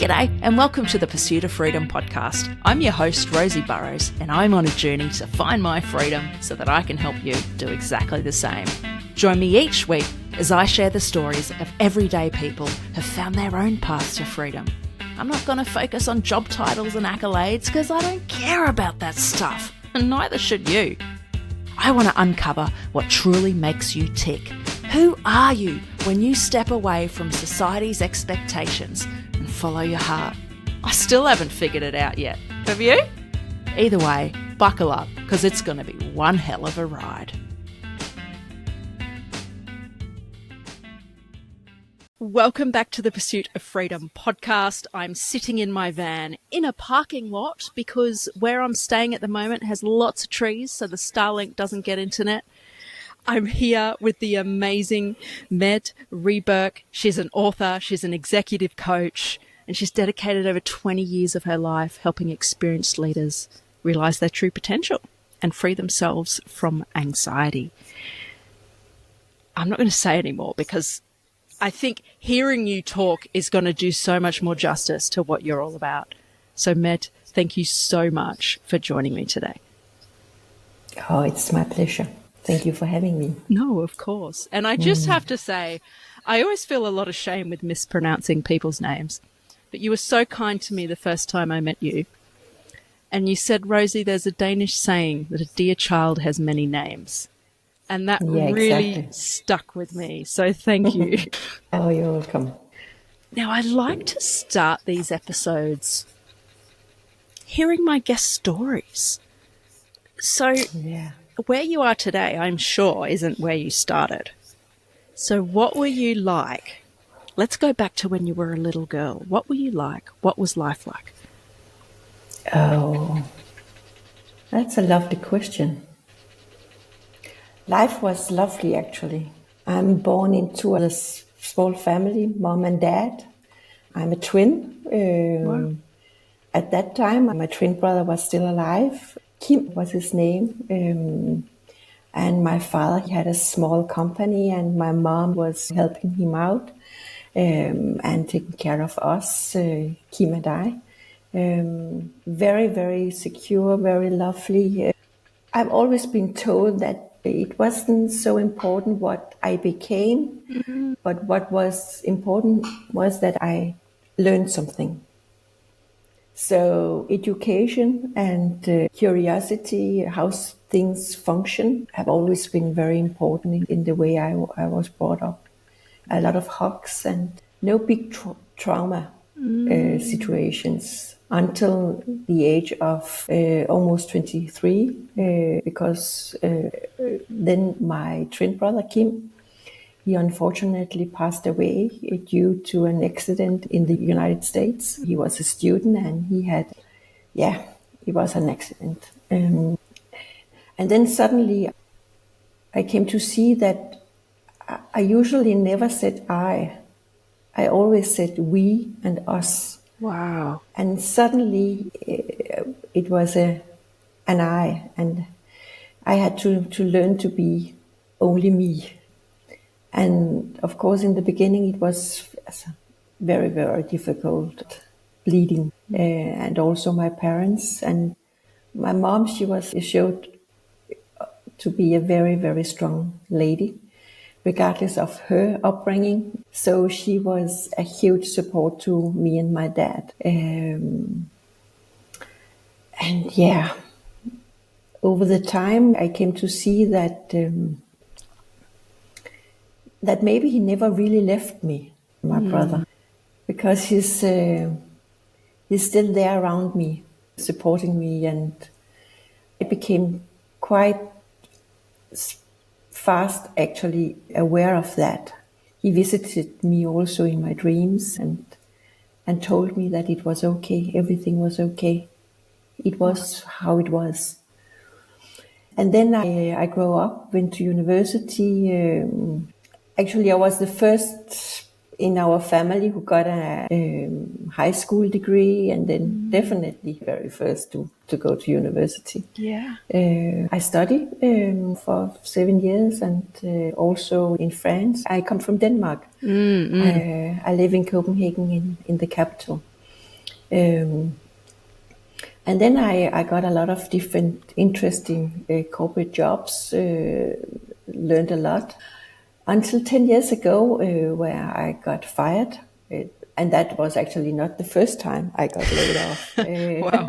G'day and welcome to the Pursuit of Freedom podcast. I'm your host, Rosie Burrows, and I'm on a journey to find my freedom so that I can help you do exactly the same. Join me each week as I share the stories of everyday people who've found their own paths to freedom. I'm not going to focus on job titles and accolades because I don't care about that stuff, and neither should you. I want to uncover what truly makes you tick. Who are you when you step away from society's expectations and follow your heart? I still haven't figured it out yet. Have you? Either way, buckle up because it's going to be one hell of a ride. Welcome back to the Pursuit of Freedom podcast. I'm sitting in my van in a parking lot because where I'm staying at the moment has lots of trees, so the Starlink doesn't get internet. I'm here with the amazing Mette Reebirk. She's an author, she's an executive coach, and she's dedicated over 20 years of her life helping experienced leaders realize their true potential and free themselves from anxiety. I'm not going to say anymore because I think hearing you talk is going to do so much more justice to what you're all about. So, Mette, thank you so much for joining me today. Oh, it's my pleasure. Thank you for having me. No, of course. And I just have to say, I always feel a lot of shame with mispronouncing people's names. But you were so kind to me the first time I met you. And you said, Rosie, there's a Danish saying that a dear child has many names. And that really stuck with me. So thank you. Oh, you're welcome. Now, I like to start these episodes hearing my guest stories. So where you are today, I'm sure, isn't where you started. So what were you like? Let's go back to when you were a little girl. What were you like? What was life like? Oh, that's a lovely question. Life was lovely, actually. I'm born into a small family, mom and dad. I'm a twin. Wow. At that time, my twin brother was still alive. Kim was his name. And my father, he had a small company, and my mom was helping him out and taking care of us, Kim and I. Very, very secure, very lovely. I've always been told that it wasn't so important what I became, but what was important was that I learned something. So education and curiosity, how things function, have always been very important in the way I was brought up. A lot of hugs and no big trauma situations until the age of almost 23, because then my twin brother, Kim, he unfortunately passed away due to an accident in the United States. He was a student and it was an accident. And then suddenly I came to see that I usually never said I always said we and us. Wow. And suddenly it was an I, and I had to learn to be only me. And of course, in the beginning, it was very, very difficult, bleeding, and also my parents and my mom. She showed to be a very, very strong lady, regardless of her upbringing. So she was a huge support to me and my dad. Over the time, I came to see that that maybe he never really left me, my brother, because he's still there around me, supporting me, and I became quite fast actually aware of that. He visited me also in my dreams and told me that it was okay, everything was okay. It was how it was. And then I grew up, went to university. Actually, I was the first in our family who got a high school degree, and then definitely very first to go to university. Yeah. I studied for 7 years, and also in France. I come from Denmark. I live in Copenhagen, in the capital. And then I got a lot of different interesting corporate jobs, learned a lot, until 10 years ago where I got fired. And that was actually not the first time I got laid off. Wow.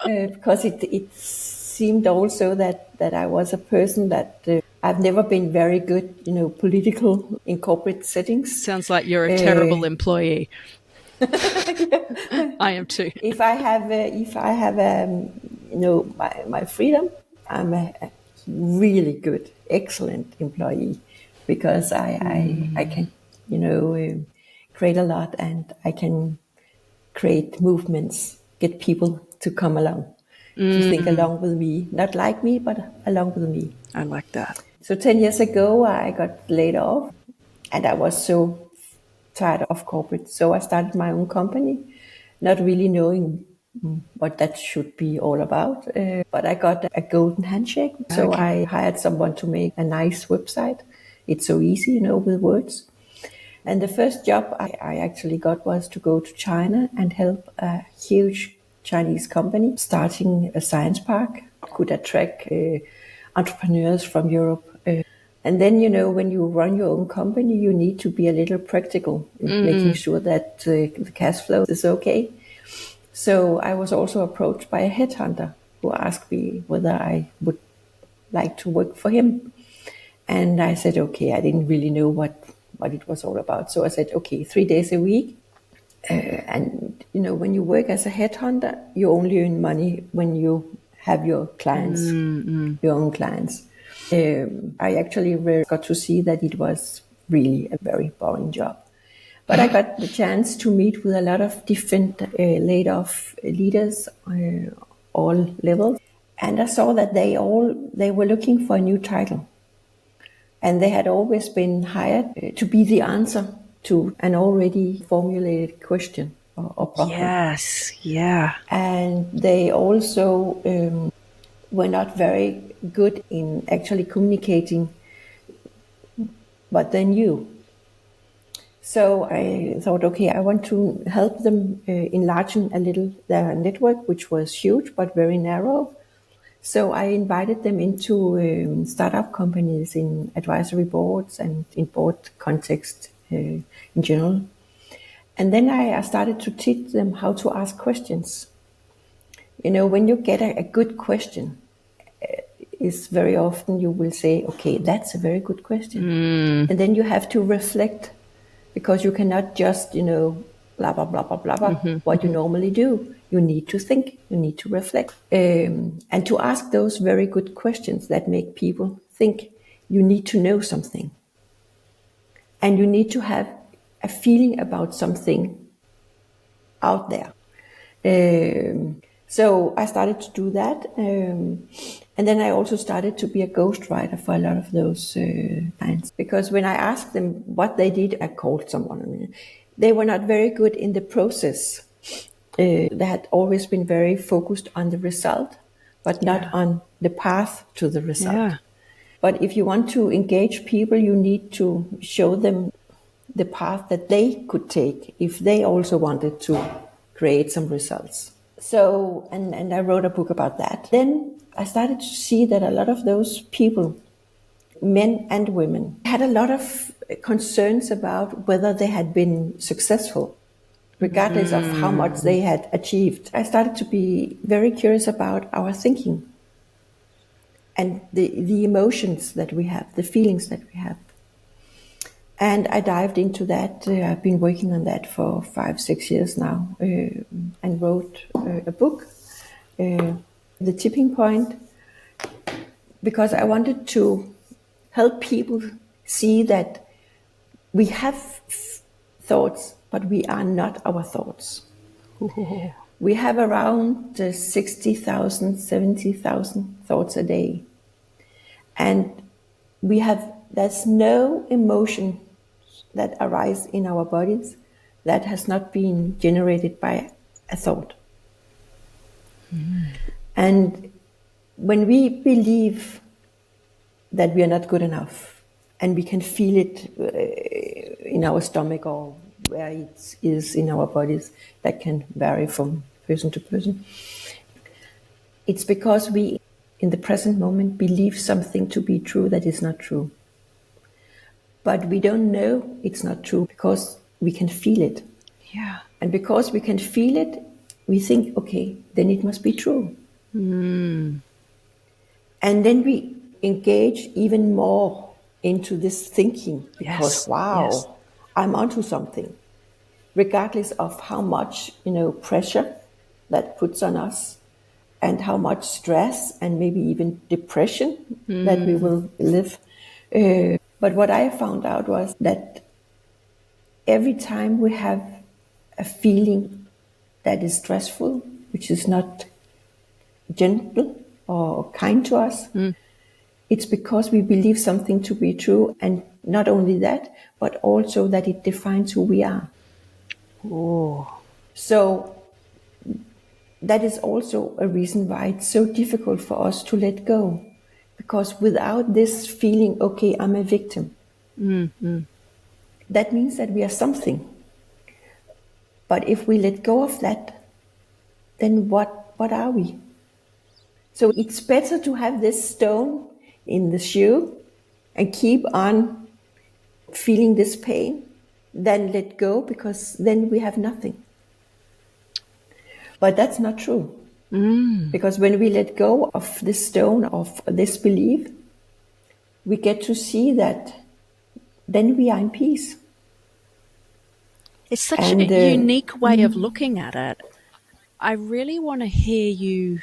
Because it seemed also that I was a person that I've never been very good, political in corporate settings. Sounds like you're a terrible employee. I am too. If I have my freedom, I'm a really good, excellent employee, because I can create a lot, and I can create movements, get people to come along, to think along with me, not like me, but along with me. I like that. So 10 years ago, I got laid off, and I was so tired of corporate. So I started my own company, not really knowing what that should be all about. But I got a golden handshake. So I hired someone to make a nice website. It's so easy, with words. And the first job I actually got was to go to China and help a huge Chinese company starting a science park. Could attract entrepreneurs from Europe. And then, when you run your own company, you need to be a little practical, making sure that the cash flow is okay. So I was also approached by a headhunter who asked me whether I would like to work for him. And I said, okay, I didn't really know what it was all about. So I said, okay, 3 days a week. And, when you work as a headhunter, you only earn money when you have your clients, your own clients. I actually got to see that it was really a very boring job. But I got the chance to meet with a lot of different laid off leaders, all levels. And I saw that they were looking for a new title. And they had always been hired to be the answer to an already formulated question or problem. Yes, yeah. And they also were not very good in actually communicating what they knew. So I thought, okay, I want to help them enlarge a little their network, which was huge but very narrow. So I invited them into startup companies in advisory boards and in board context in general. And then I started to teach them how to ask questions. When you get a good question, is very often you will say, okay, that's a very good question. And then you have to reflect, because you cannot just, blah, blah, blah, blah, blah, blah, what you normally do. You need to think, you need to reflect. And to ask those very good questions that make people think, you need to know something. And you need to have a feeling about something out there. So I started to do that. And then I also started to be a ghostwriter for a lot of those clients. Because when I asked them what they did, I called someone. They were not very good in the process. They had always been very focused on the result, but not on the path to the result. Yeah. But if you want to engage people, you need to show them the path that they could take if they also wanted to create some results. So, and I wrote a book about that. Then I started to see that a lot of those people, men and women, had a lot of concerns about whether they had been successful, regardless of how much they had achieved. I started to be very curious about our thinking and the emotions that we have, the feelings that we have. And I dived into that. I've been working on that for 5-6 years now, and wrote a book, The Tipping Point, because I wanted to help people see that we have thoughts, but we are not our thoughts. We have around 60,000, 70,000 thoughts a day. And there's no emotion that arise in our bodies that has not been generated by a thought. And when we believe that we are not good enough, and we can feel it in our stomach or where it is in our bodies, that can vary from person to person. It's because we, in the present moment, believe something to be true that is not true. But we don't know it's not true because we can feel it. Yeah. And because we can feel it, we think, okay, then it must be true. And then we engage even more into this thinking because, Yes. wow, Yes. I'm onto something. Regardless of how much, pressure that puts on us and how much stress and maybe even depression that we will live. But what I found out was that every time we have a feeling that is stressful, which is not gentle or kind to us, it's because we believe something to be true. And not only that, but also that it defines who we are. Oh. So that is also a reason why it's so difficult for us to let go. Because without this feeling, okay, I'm a victim, that means that we are something. But if we let go of that, then what are we? So it's better to have this stone in the shoe and keep on feeling this pain than let go, because then we have nothing. But that's not true. Because when we let go of this stone, of this belief, we get to see that then we are in peace. It's such And a unique way of looking at it. I really want to hear you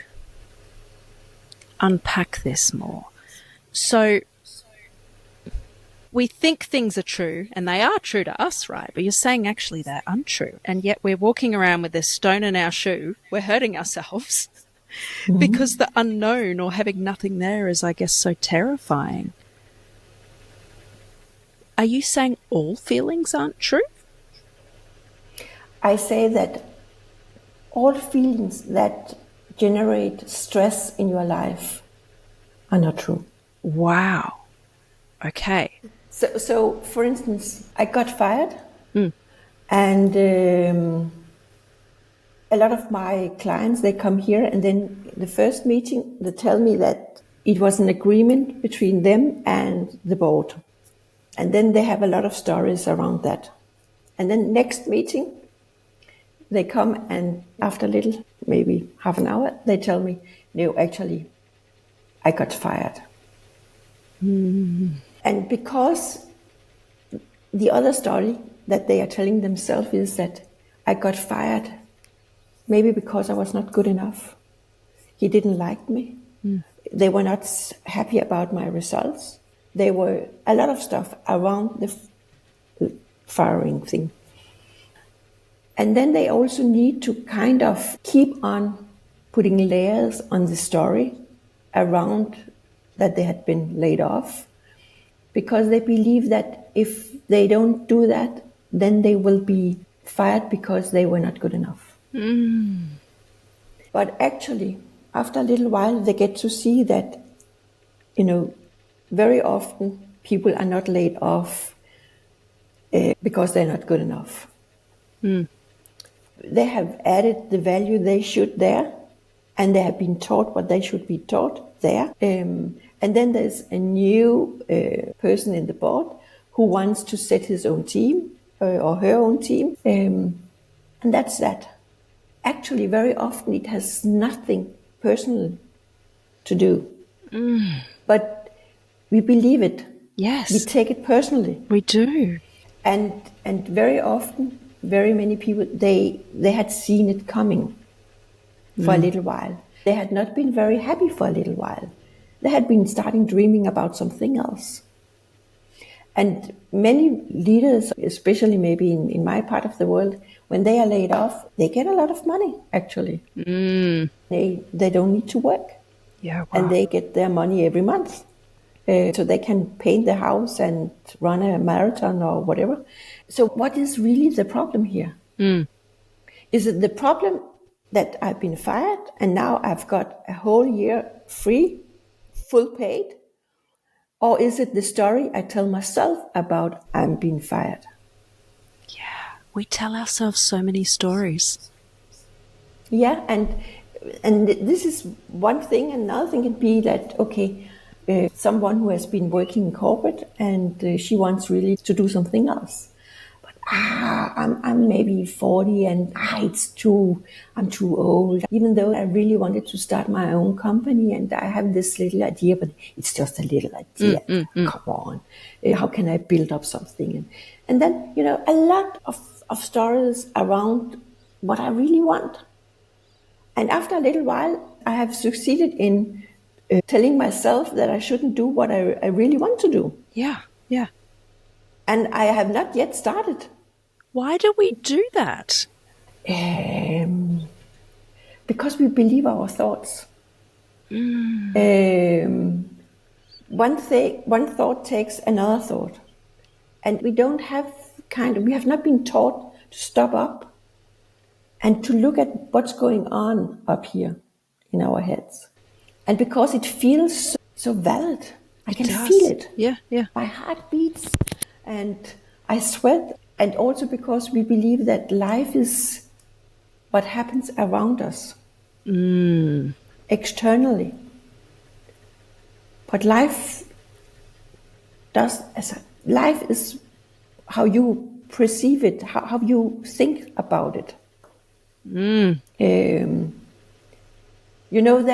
unpack this more. So we think things are true, and they are true to us, right? But you're saying actually they're untrue, and yet we're walking around with this stone in our shoe. We're hurting ourselves because the unknown or having nothing there is, I guess, so terrifying. Are you saying all feelings aren't true? I say that all feelings that generate stress in your life are not true. Wow. Okay. So for instance, I got fired, and a lot of my clients, they come here, and then the first meeting, they tell me that it was an agreement between them and the board. And then they have a lot of stories around that. And then next meeting, they come, and after a little, maybe half an hour, they tell me, no, actually, I got fired. And because the other story that they are telling themselves is that I got fired maybe because I was not good enough. He didn't like me. They were not happy about my results. There were a lot of stuff around the firing thing. And then they also need to kind of keep on putting layers on the story around that they had been laid off, because they believe that if they don't do that, then they will be fired because they were not good enough. But actually, after a little while, they get to see that, very often people are not laid off because they're not good enough. They have added the value they should there, and they have been taught what they should be taught there. And then there's a new person in the board who wants to set his own team or her own team. And that's that. Actually, very often it has nothing personal to do. But we believe it. Yes. We take it personally. We do. And very often, very many people, they had seen it coming for a little while. They had not been very happy for a little while. They had been starting dreaming about something else. And many leaders, especially maybe in my part of the world, when they are laid off, they get a lot of money, actually. They don't need to work. Yeah, wow. And they get their money every month. So they can paint the house and run a marathon or whatever. So what is really the problem here? Is it the problem that I've been fired and now I've got a whole year free, full paid? Or is it the story I tell myself about I'm being fired? Yeah. We tell ourselves so many stories. Yeah, and this is one thing. Another thing can be that, okay, someone who has been working in corporate and she wants really to do something else. But I'm maybe 40 and I'm too old. Even though I really wanted to start my own company and I have this little idea, but it's just a little idea. Come on, how can I build up something? And then, a lot of stories around what I really want. And after a little while, I have succeeded in telling myself that I shouldn't do what I really want to do. Yeah, yeah. And I have not yet started. Why do we do that? Because we believe our thoughts. One thought takes another thought. And we don't have we have not been taught to stop up and to look at what's going on up here in our heads. And because it feels so valid, I can feel it. Yeah, yeah. My heart beats and I sweat. And also because we believe that life is what happens around us, externally. But life is how you perceive it, how you think about it. There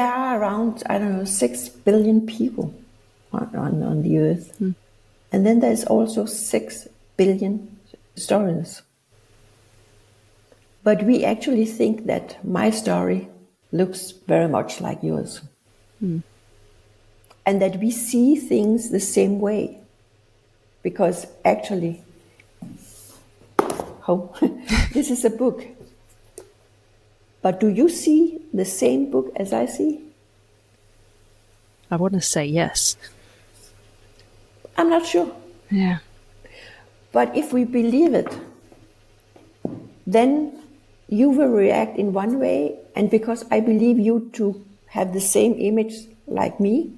are around, 6 billion people on the earth. And then there's also 6 billion stories. But we actually think that my story looks very much like yours. And that we see things the same way. Because actually, this is a book. But do you see the same book as I see? I want to say yes. I'm not sure. Yeah. But if we believe it, then you will react in one way, and because I believe you to have the same image like me,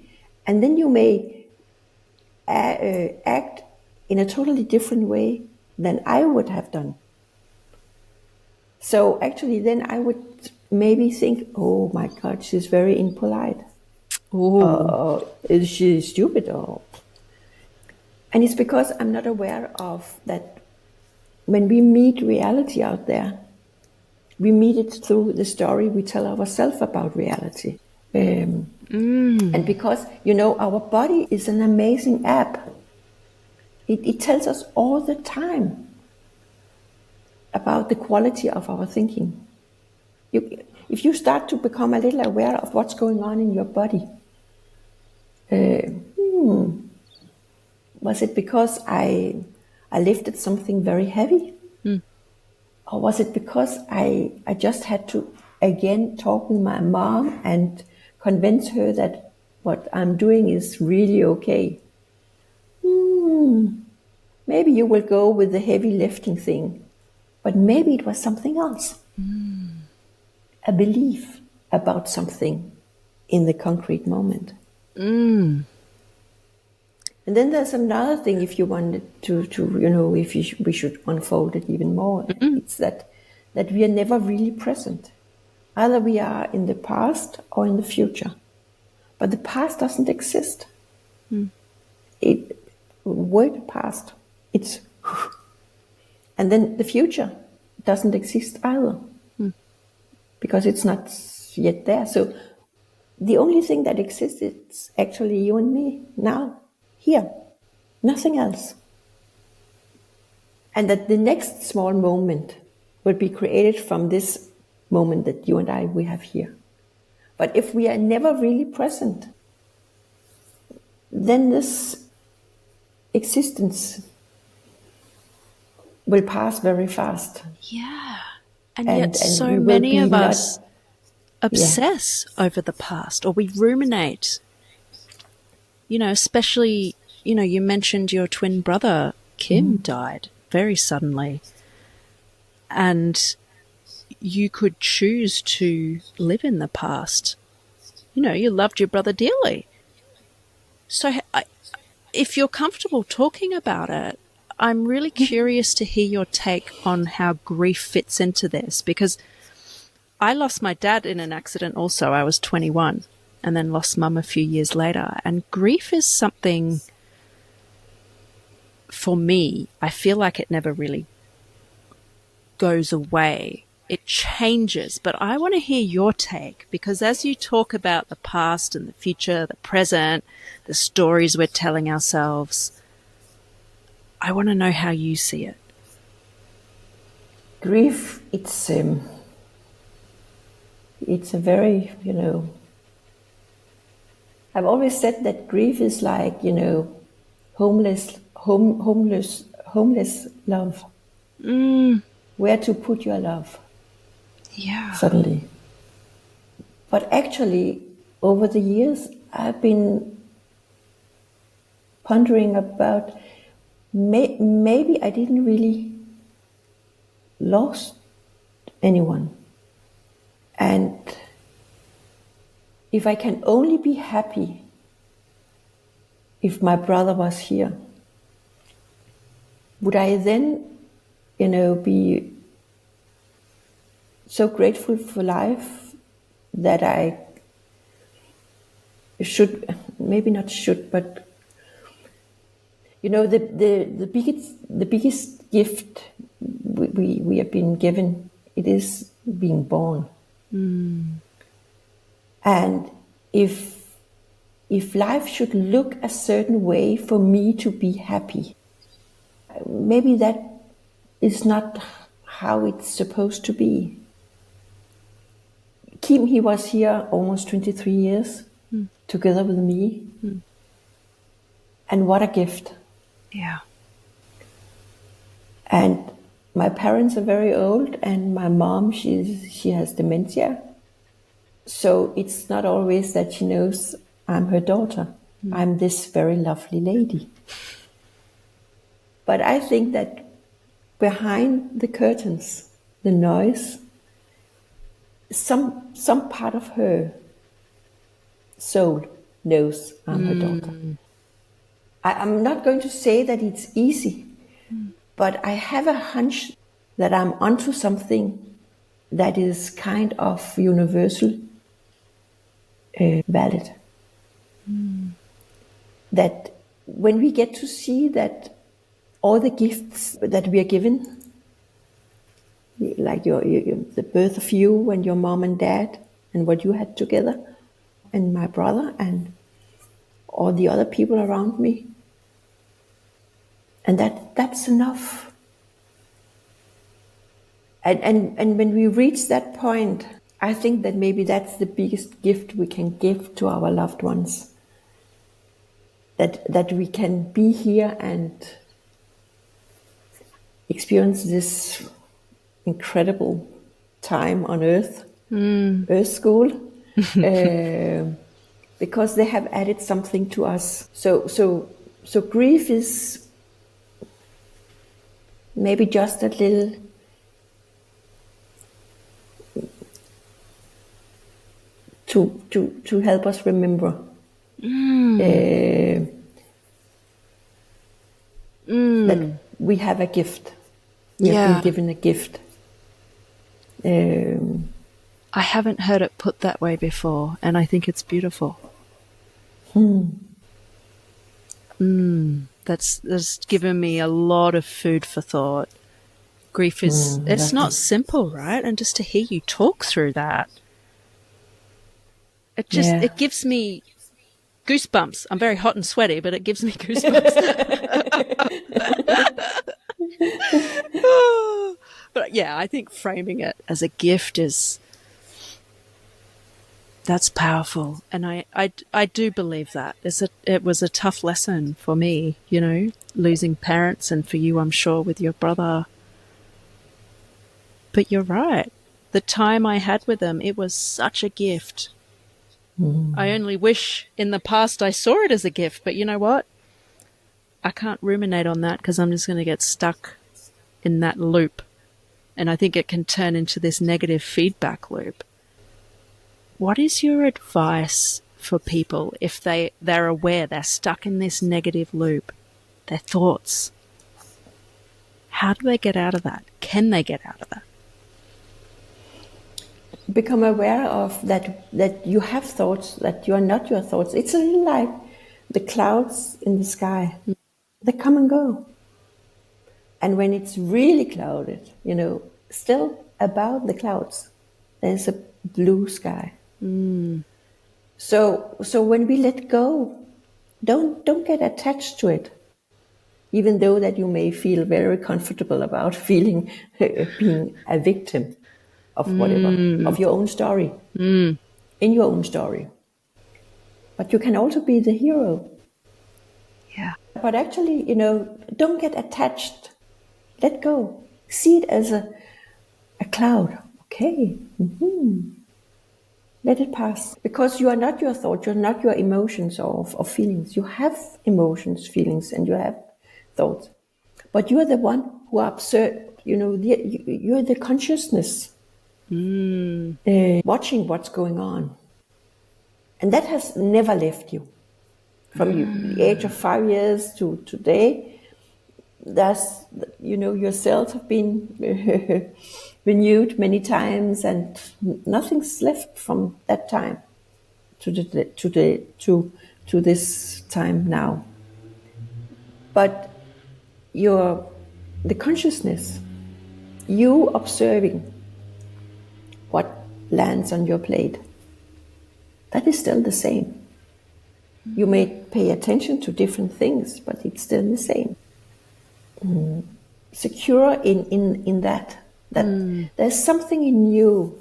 and then you may act in a totally different way than I would have done. So actually then I would maybe think, oh my God, she's very impolite. Is she stupid? And it's because I'm not aware of that when we meet reality out there, we meet it through the story we tell ourselves about reality. And because, our body is an amazing app. It tells us all the time about the quality of our thinking. If you start to become a little aware of what's going on in your body, was it because I lifted something very heavy? Or was it because I just had to, again, talk with my mom and convince her that what I'm doing is really okay? Maybe you will go with the heavy lifting thing, but maybe it was something else. A belief about something in the concrete moment. And then there's another thing, if you wanted to if we should unfold it even more, it's that we are never really present. Either we are in the past or in the future. But the past doesn't exist. Word past, it's... And then the future doesn't exist either. Because it's not yet there. So the only thing that exists is actually you and me now. Here, nothing else. And that the next small moment will be created from this moment that you and we have here. But if we are never really present, then this existence will pass very fast. Yeah. And yet so we will many be of us not- obsess over the past, or we ruminate. Especially, you mentioned your twin brother, Kim, died very suddenly. And you could choose to live in the past. You loved your brother dearly. So if you're comfortable talking about it, I'm really curious to hear your take on how grief fits into this, because I lost my dad in an accident also. I was 21 and then lost mum a few years later. And grief is something, for me, I feel like it never really goes away. It changes. But I want to hear your take, because as you talk about the past and the future, the present, the stories we're telling ourselves, I want to know how you see it. Grief, it's a very, I've always said that grief is like, homeless love. Where to put your love? Yeah. Suddenly. But actually, over the years, I've been pondering about maybe I didn't really lost anyone. And if I can only be happy if my brother was here, would I then, be so grateful for life that I should, maybe not should, but the biggest gift we have been given, it is being born. And if life should look a certain way for me to be happy, maybe that is not how it's supposed to be. Kim, he was here almost 23 years together with me. And what a gift. Yeah. And my parents are very old, and my mom, she has dementia. So it's not always that she knows I'm her daughter. I'm this very lovely lady. But I think that behind the curtains, the noise, some part of her soul knows I'm her daughter. I'm not going to say that it's easy, but I have a hunch that I'm onto something that is kind of universal valid. That when we get to see that all the gifts that we are given, like the birth of you and your mom and dad and what you had together, and my brother and all the other people around me, and that's enough. And when we reach that point, I think that maybe that's the biggest gift we can give to our loved ones. That we can be here and experience this incredible time on Earth, Earth School, because they have added something to us. So grief is maybe just a little to help us remember that we have a gift. We have been given a gift. I haven't heard it put that way before, and I think it's beautiful. That's given me a lot of food for thought. Grief is, it's not simple, right? And just to hear you talk through that, it gives me goosebumps. I'm very hot and sweaty, but it gives me goosebumps. But yeah, I think framing it as a gift that's powerful. And I do believe that. It was a tough lesson for me, losing parents, and for you, I'm sure, with your brother. But you're right. The time I had with them, it was such a gift. I only wish in the past I saw it as a gift, but you know what? I can't ruminate on that because I'm just going to get stuck in that loop. And I think it can turn into this negative feedback loop. What is your advice for people if they're aware they're stuck in this negative loop, their thoughts? How do they get out of that? Can they get out of that? Become aware of that you have thoughts, that you are not your thoughts. It's a little like the clouds in the sky. They come and go. And when it's really clouded, still above the clouds, there's a blue sky. So when we let go, don't get attached to it, even though that you may feel very comfortable about feeling being a victim of whatever, of your own story, in your own story. But you can also be the hero. Yeah. But actually, don't get attached. Let go. See it as a cloud. Okay. Let it pass. Because you are not your thought, you're not your emotions or feelings. You have emotions, feelings, and you have thoughts. But you are the one who observes, you're the consciousness watching what's going on. And that has never left you. From the age of 5 years to today, that's, your cells have been renewed many times, and nothing's left from that time to this time now. But the consciousness, you observing what lands on your plate, that is still the same. You may pay attention to different things, but it's still the same. Secure in that there's something in you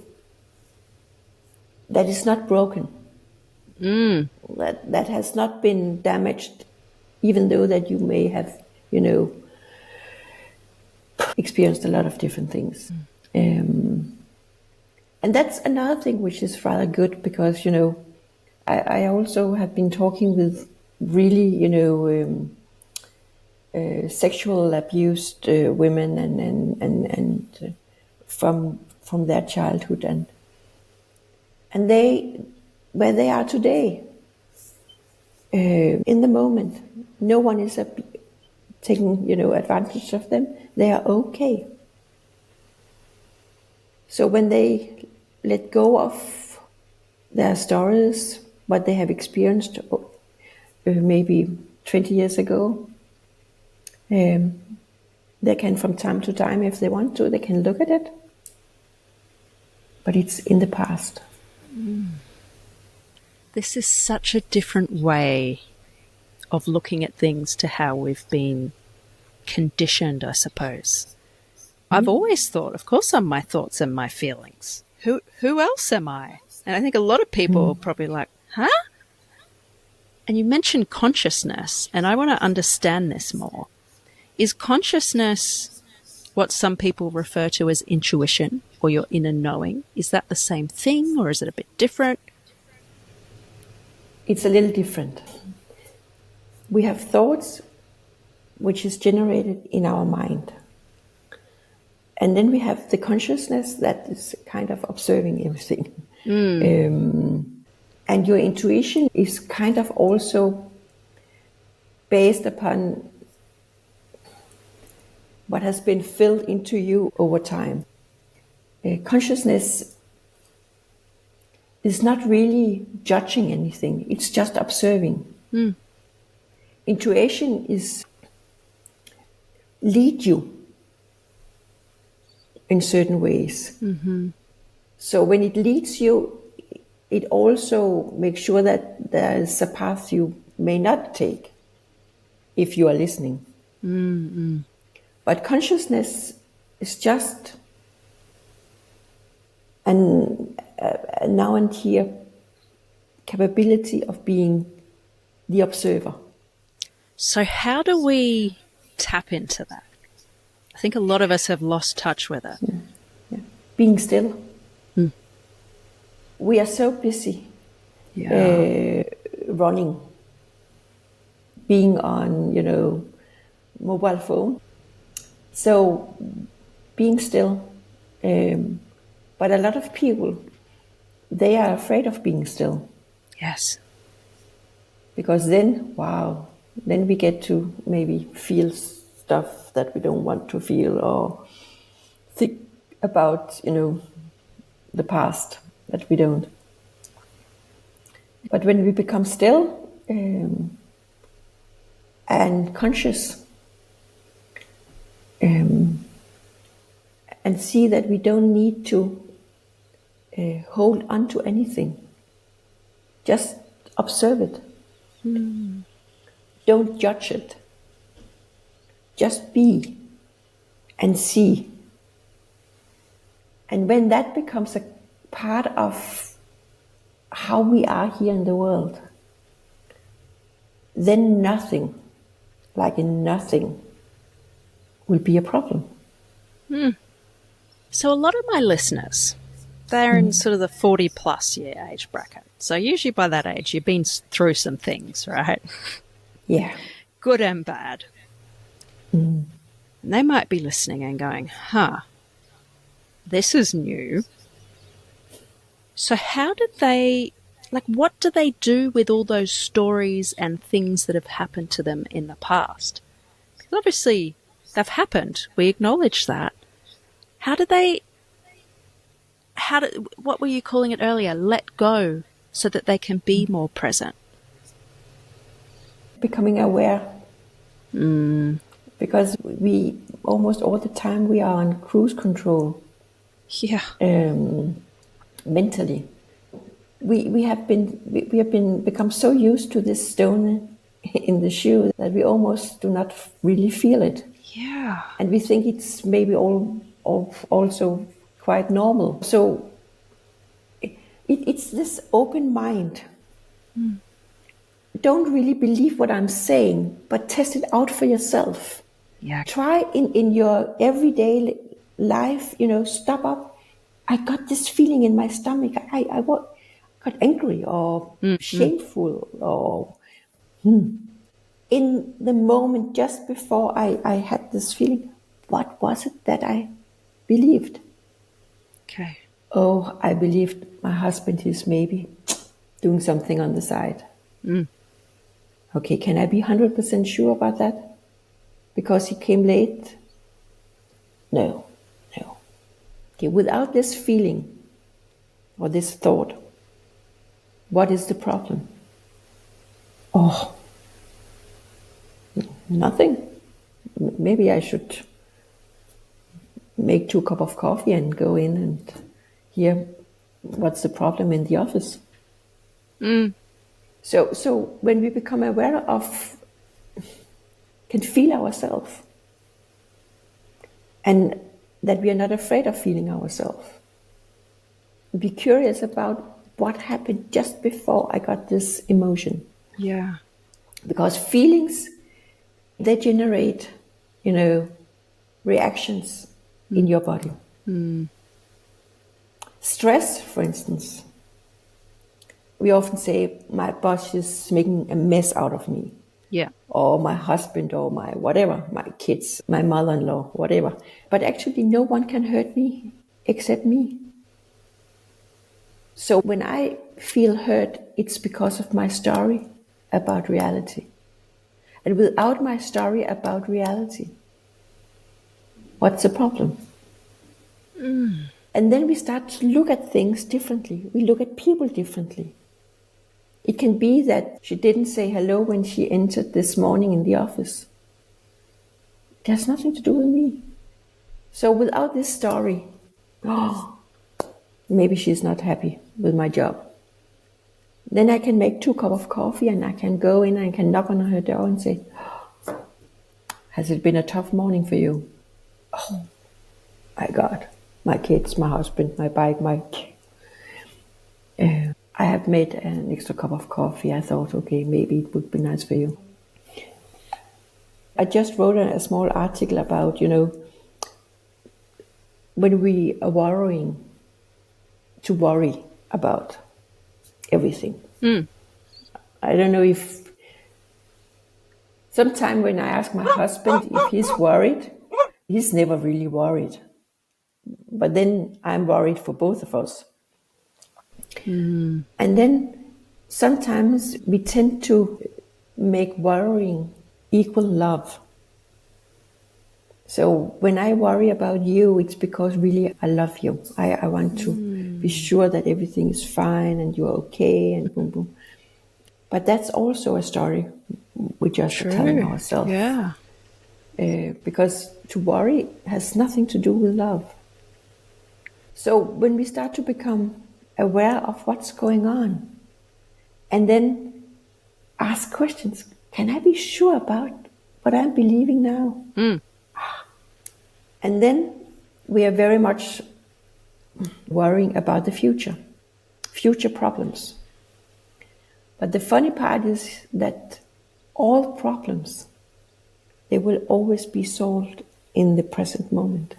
that is not broken, that has not been damaged, even though that you may have, experienced a lot of different things. And that's another thing which is rather good, because, I also have been talking with really, sexual abused women and from their childhood, and they, where they are today, in the moment, no one is taking advantage of them. They are okay. So when they let go of their stories, what they have experienced maybe 20 years ago, they can, from time to time, if they want to, they can look at it. But it's in the past. This is such a different way of looking at things to how we've been conditioned, I suppose. I've always thought, of course, I'm my thoughts and my feelings. Who else am I? And I think a lot of people are probably like, huh? And you mentioned consciousness, and I want to understand this more. Is consciousness what some people refer to as intuition or your inner knowing? Is that the same thing, or is it a bit different? It's a little different. We have thoughts which is generated in our mind. And then we have the consciousness that is kind of observing everything. And your intuition is kind of also based upon what has been filled into you over time. Consciousness is not really judging anything, it's just observing. Intuition is lead you in certain ways. So when it leads you, it also makes sure that there is a path you may not take if you are listening. But consciousness is just a now and here capability of being the observer. So how do we tap into that? I think a lot of us have lost touch with it. Yeah. Being still. We are so busy running, being on, mobile phone. So being still. But a lot of people, they are afraid of being still. Yes. Because then we get to maybe feel stuff that we don't want to feel, or think about, the past that we don't. But when we become still and conscious, and see that we don't need to hold on to anything, just observe it. Don't judge it. Just be and see. And when that becomes a part of how we are here in the world, then nothing, like in nothing, will be a problem. So a lot of my listeners, they're in sort of the 40 plus year age bracket. So usually by that age, you've been through some things, right? Yeah. Good and bad. And they might be listening and going, this is new. So how did they, what do they do with all those stories and things that have happened to them in the past? Because obviously they've happened. We acknowledge that. What were you calling it earlier? Let go so that they can be more present. Becoming aware. Because we, almost all the time, we are on cruise control. Yeah. Mentally. We have become so used to this stone in the shoe that we almost do not really feel it. Yeah. And we think it's maybe also quite normal. So it's this open mind. Don't really believe what I'm saying, but test it out for yourself. Yeah. Try in your everyday life, stop up. I got this feeling in my stomach. I got angry or shameful or in the moment just before I had this feeling. What was it that I believed? Okay. Oh, I believed my husband is maybe doing something on the side. Okay, can I be 100% sure about that? Because he came late? No. Okay, without this feeling or this thought, what is the problem? Oh, nothing. Maybe I should make 2 cups of coffee and go in and hear what's the problem in the office. So when we become aware of, can feel ourselves, and that we are not afraid of feeling ourselves. Be curious about what happened just before I got this emotion. Yeah. Because feelings, they generate, reactions in your body. Stress, for instance. We often say, my boss is making a mess out of me. Yeah. Or my husband, or my whatever, my kids, my mother-in-law, whatever. But actually no one can hurt me except me. So when I feel hurt, it's because of my story about reality. And without my story about reality, what's the problem? And then we start to look at things differently. We look at people differently. It can be that she didn't say hello when she entered this morning in the office. It has nothing to do with me. So without this story, maybe she's not happy with my job. Then I can make 2 cups of coffee and I can go in and I can knock on her door and say, has it been a tough morning for you? Oh my God, my kids, my husband, my bike, I have made an extra cup of coffee. I thought, okay, maybe it would be nice for you. I just wrote a small article about, when we are worrying, to worry about everything. I don't know if, sometime when I ask my husband if he's worried, he's never really worried. But then I'm worried for both of us. And then sometimes we tend to make worrying equal love. So when I worry about you, it's because really I love you. I want to be sure that everything is fine and you're okay and boom, boom. But that's also a story we just are telling True. ourselves. Yeah. Because to worry has nothing to do with love. So when we start to become aware of what's going on and then ask questions, can I be sure about what I'm believing now? And then we are very much worrying about the future problems. But the funny part is that all problems, they will always be solved in the present moment.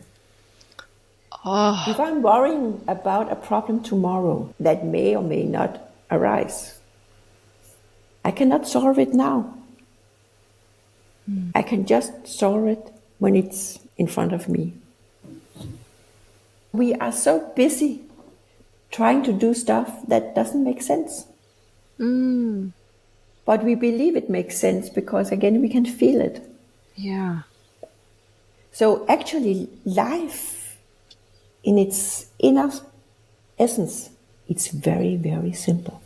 Oh, If I'm worrying about a problem tomorrow that may or may not arise, I cannot solve it now. I can just solve it when it's in front of me. We are so busy trying to do stuff that doesn't make sense. But we believe it makes sense because, again, we can feel it. yeah. So actually, life in its inner essence, it's very, very simple.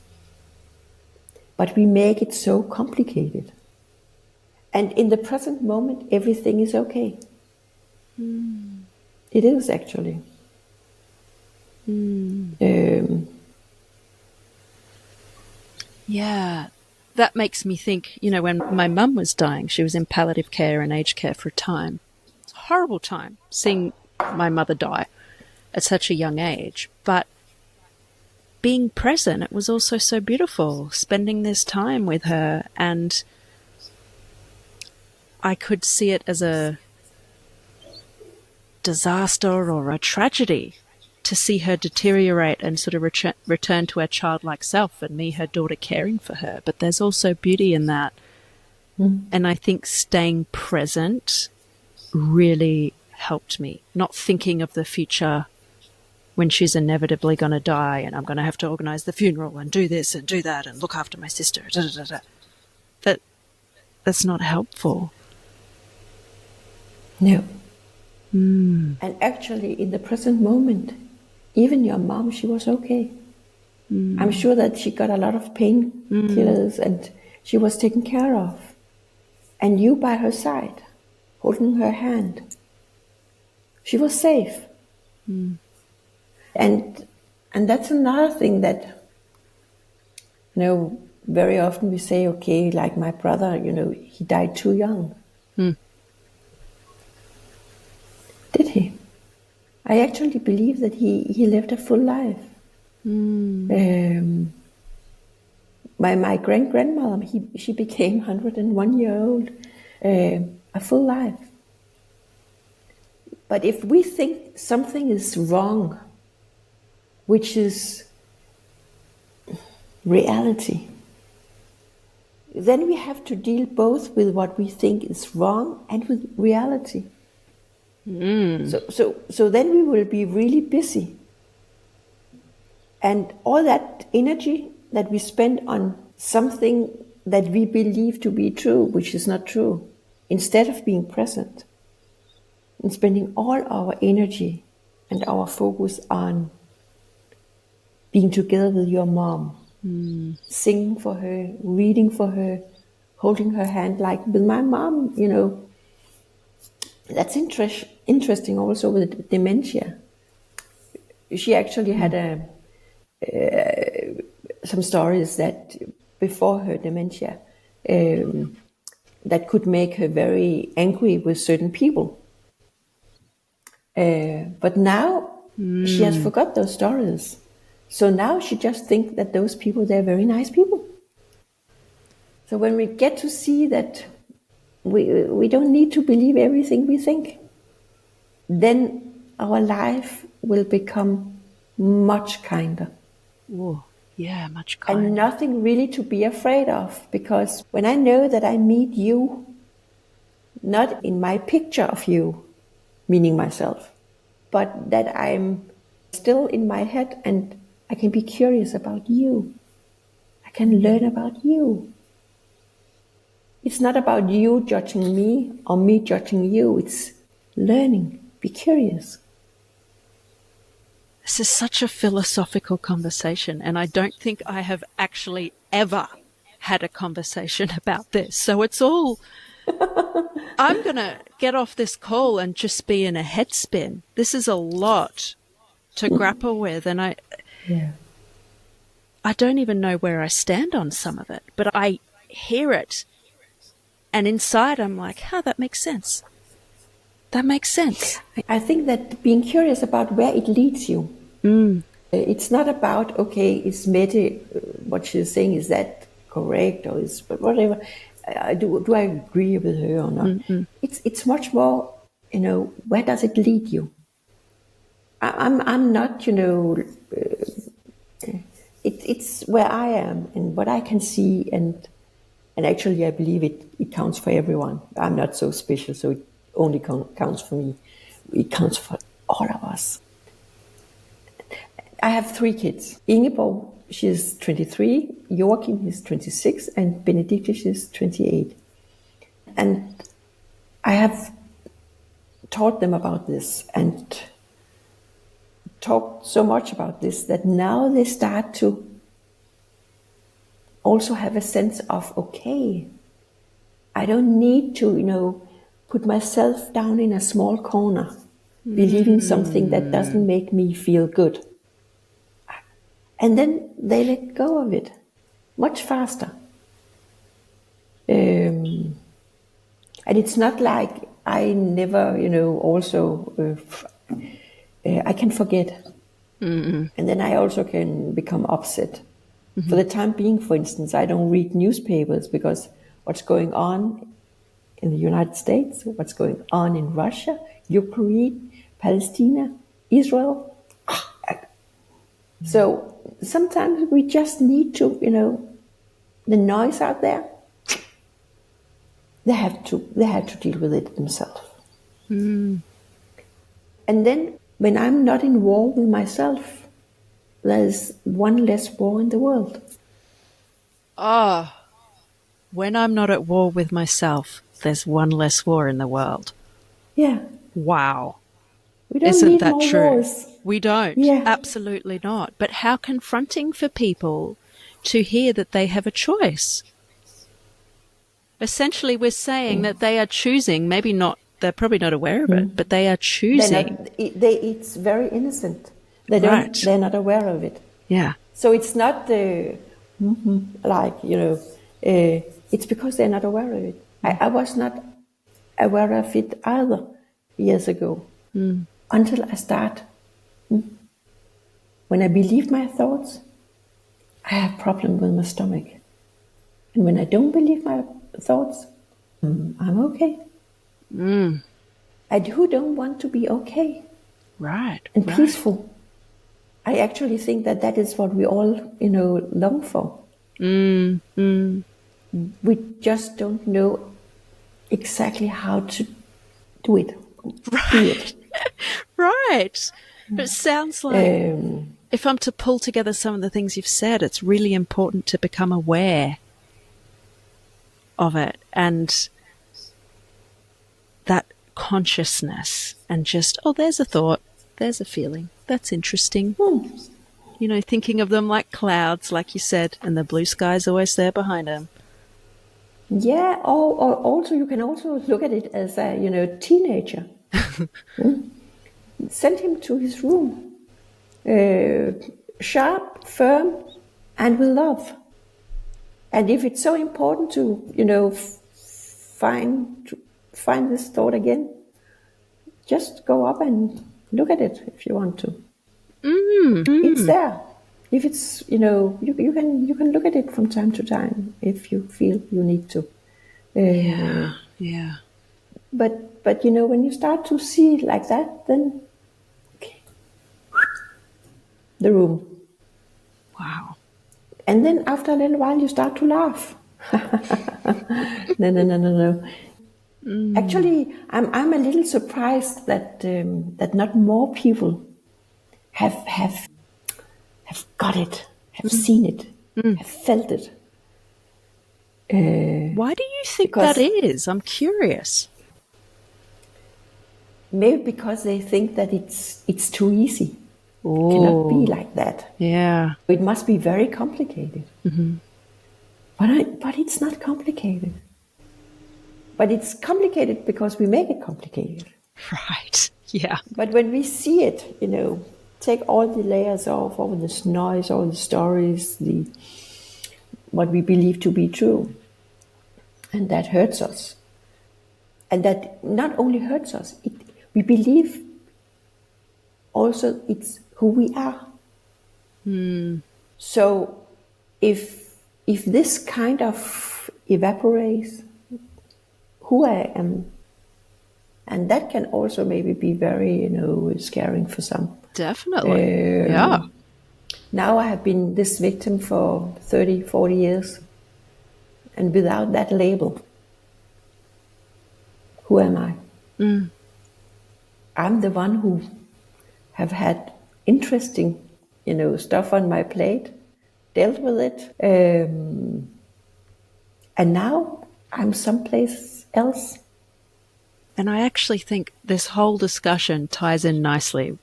But we make it so complicated. And in the present moment, everything is okay. It is actually. Yeah. That makes me think, when my mum was dying, she was in palliative care and aged care for a time. It's a horrible time seeing my mother die at such a young age. But being present, it was also so beautiful, spending this time with her. And I could see it as a disaster or a tragedy to see her deteriorate and sort of return to her childlike self, and me, her daughter, caring for her. But there's also beauty in that. And I think staying present really helped me, not thinking of the future when she's inevitably going to die and I'm going to have to organize the funeral and do this and do that and look after my sister. That's not helpful. No. And actually, in the present moment, even your mom, she was okay. I'm sure that she got a lot of painkillers and she was taken care of. And you by her side, holding her hand. She was safe. And that's another thing that, very often we say, okay, like my brother, he died too young. Did he? I actually believe that he lived a full life. My great-grandmother, she became 101 year old, a full life. But if we think something is wrong, which is reality, then we have to deal both with what we think is wrong and with reality. So then we will be really busy. And all that energy that we spend on something that we believe to be true, which is not true, instead of being present and spending all our energy and our focus on being together with your mom, singing for her, reading for her, holding her hand, like with my mom, That's interesting also with dementia. She actually had some stories that before her dementia that could make her very angry with certain people. But now she has forgot those stories. So now she just thinks that those people, they're very nice people. So when we get to see that we don't need to believe everything we think, then our life will become much kinder. Oh, yeah, much kinder. And nothing really to be afraid of, because when I know that I meet you, not in my picture of you, meaning myself, but that I'm still in my head and I can be curious about you. I can learn about you. It's not about you judging me or me judging you. It's learning, be curious. This is such a philosophical conversation, and I don't think I have actually ever had a conversation about this. So it's all, I'm going to get off this call and just be in a head spin. This is a lot to grapple with, and I don't even know where I stand on some of it, but I hear it, and inside I'm like, that makes sense. That makes sense. I think that being curious about where it leads you. It's not about, okay, is Mette, what she's saying, is that correct, or is whatever. Do I agree with her or not? It's much more, where does it lead you? I'm not, it's where I am and what I can see, and actually I believe it counts for everyone. I'm not so special, so it only counts for me. It counts for all of us. I have 3 kids. Ingeborg, she's 23, Joachim is 26, and Benedicte, she's 28. And I have taught them about this and talked so much about this that now they start to also have a sense of, okay, I don't need to, put myself down in a small corner, believing something that doesn't make me feel good. And then they let go of it much faster. And it's not like I never, also, I can forget. And then I also can become upset. For the time being, for instance, I don't read newspapers because what's going on in the United States, what's going on in Russia, Ukraine, Palestine, Israel. So sometimes we just need to, the noise out there, they have to deal with it themselves. And then when I'm not in war with myself, there's one less war in the world. When I'm not at war with myself, there's one less war in the world. Yeah. Wow. We don't Isn't need that more true? wars. We don't. Yeah. Absolutely not. But how confronting for people to hear that they have a choice. Essentially, we're saying that they are choosing, maybe not, they're probably not aware of it, but they are choosing. It's very innocent. They're not aware of it. Yeah. So it's not it's because they're not aware of it. I was not aware of it either years ago until I start. When I believe my thoughts, I have problem with my stomach. And when I don't believe my thoughts, I'm okay. And who don't want to be okay? Right. And peaceful. I actually think that is what we all, long for. We just don't know exactly how to do it. Right. Right. It sounds like, if I'm to pull together some of the things you've said, it's really important to become aware of it and that consciousness and just, there's a thought, there's a feeling, that's interesting. Thinking of them like clouds, like you said, and the blue sky's always there behind them. Yeah, or also you can also look at it as a, teenager. Send him to his room, sharp, firm, and with love. And if it's so important to, find this thought again, just go up and look at it if you want to. It's there. If it's, you can look at it from time to time if you feel you need to. Yeah. But when you start to see it like that, then the room. Wow. And then after a little while, you start to laugh. No. Actually, I'm a little surprised that not more people have got it, have seen it, have felt it. Why do you think that is? I'm curious. Maybe because they think that it's too easy. It cannot be like that. Yeah. It must be very complicated. Mm-hmm. But it's not complicated. But it's complicated because we make it complicated. Right. Yeah. But when we see it, take all the layers off, all this noise, all the stories, what we believe to be true, and that hurts us. And that not only hurts us, we believe also it's who we are. So if this kind of evaporates who I am, and that can also maybe be very, scaring for some. Definitely. Yeah. Now I have been this victim for 30, 40 years. And without that label, who am I? I'm the one who have had interesting, stuff on my plate, dealt with it. And now I'm someplace else. And I actually think this whole discussion ties in nicely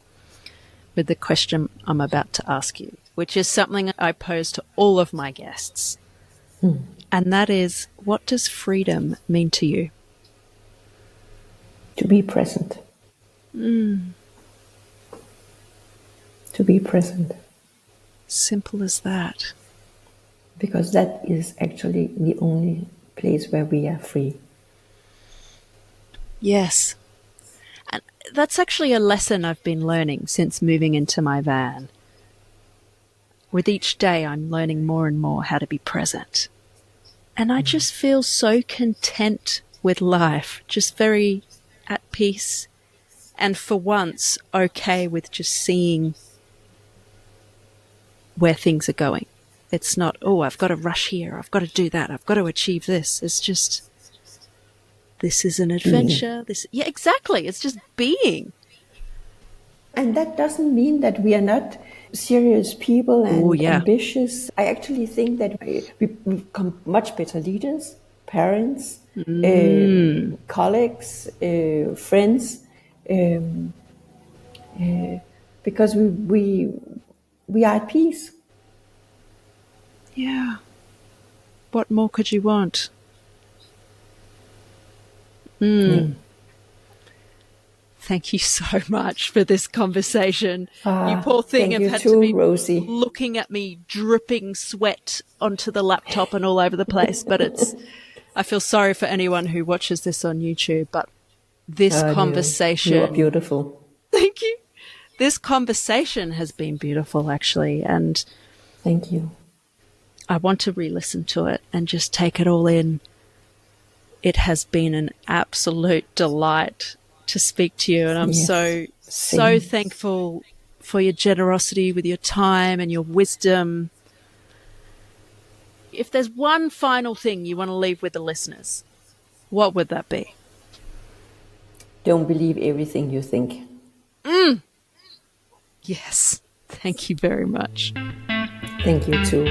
with the question I'm about to ask you, which is something I pose to all of my guests. And that is, what does freedom mean to you? To be present. To be present. Simple as that. Because that is actually the only place where we are free. Yes. And that's actually a lesson I've been learning since moving into my van. With each day, I'm learning more and more how to be present. And I just feel so content with life, just very at peace, and for once, okay with just seeing where things are going. It's not, oh, I've got to rush here, I've got to do that, I've got to achieve this. It's just, this is an adventure. Yeah, exactly. It's just being. And that doesn't mean that we are not serious people and yeah. ambitious. I actually think that we become much better leaders, parents, colleagues, friends, because we are at peace. Yeah. What more could you want? Yeah. Thank you so much for this conversation. You poor thing have had too, to be Rosie. looking at me dripping sweat onto the laptop and all over the place. But I feel sorry for anyone who watches this on YouTube. But this conversation, you are beautiful. Thank you. This conversation has been beautiful, actually, and thank you. I want to re-listen to it and just take it all in. It has been an absolute delight to speak to you, and I'm so thankful for your generosity with your time and your wisdom. If there's one final thing you want to leave with the listeners, what would that be? Don't believe everything you think. Yes. Thank you very much. Thank you too.